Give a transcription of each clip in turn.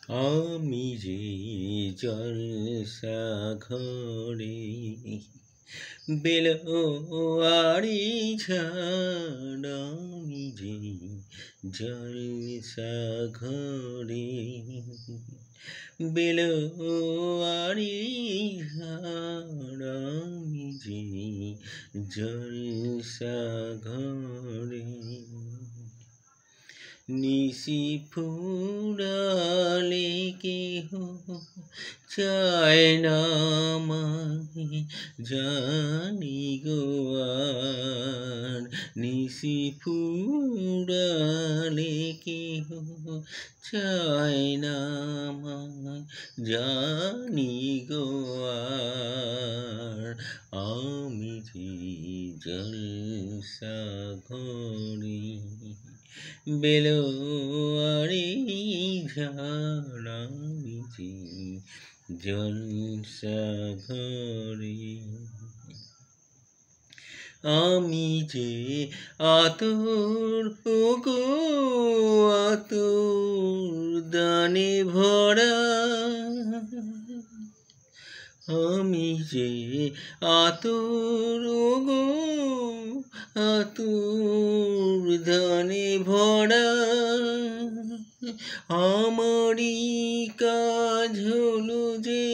আমি যে জলসা ঘরে বেলোয়ারি ঝাড়, আমি যে জলসা ঘরে বেলোয়ারি ঝাড়, আমি যে জলসা ঘরে নিশি ফুরালে কেহ চায় না আমায়, জানি গো আর নিশি ফুরালে কেহ চায় না আমায়, জানি গো আর আমি যে জলসা ঘরে বেলোয়ারি ঝাড়, আমি যে জলসা ঘরে আমি যে আতর গো আতর দানে ভরা, আমি যে আতর গো আতর দানে ভরা, আমারই কাজ হলো যে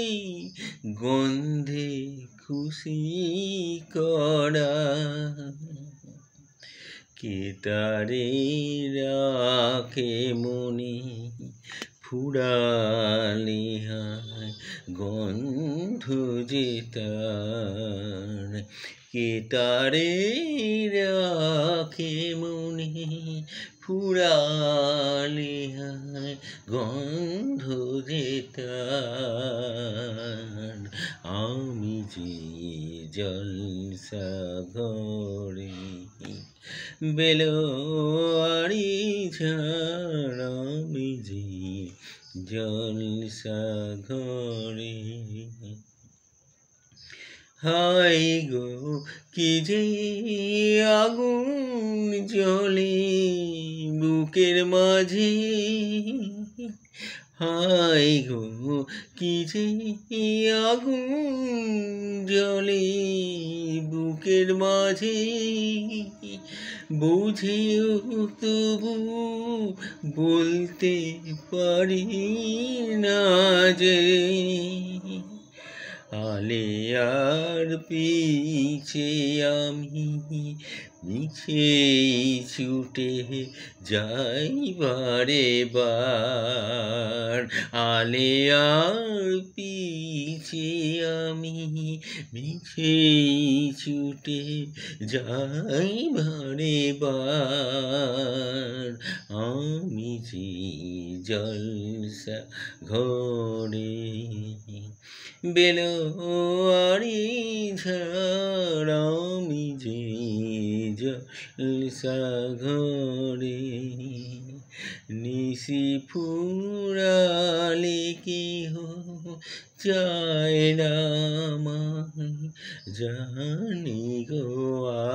গন্ধে খুশি করা, কে তারে রাখে মনে ফুরালে হায় গন্ধ যে তার, কে তারে রাখে মনে ফুরালে হায় গন্ধ যে তার, আমি যে জলসা ঘরে বেলোয়ারি ঝাড়, আমি যে জলসা ঘরে হায় গো কি যে আগুন জ্বলে বুকের মাঝে, হায় গো কি যে আগুন জ্বলে বুকের মাঝে, বুঝেও তবু বলতে পারি না যে, আলেয়ার পিছে আমি মিছে ছুটে যাই বারে বার, আলেয়ার পিছে আমি মিছে ছুটে যাই বারে বার, আমি যে জলসা ঘরে বেলোয়ারি ঝাড়, আমি যে জলসা ঘরে নিশি ফুরালে কেহ চায় না আমায়, জানি গো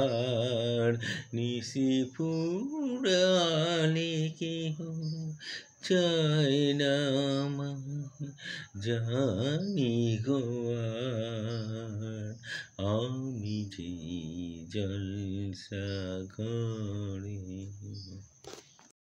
আর নিশি ফুরালে কেহ চায় না আমায়, জানি গো আর আমি যে জলসা ঘরে।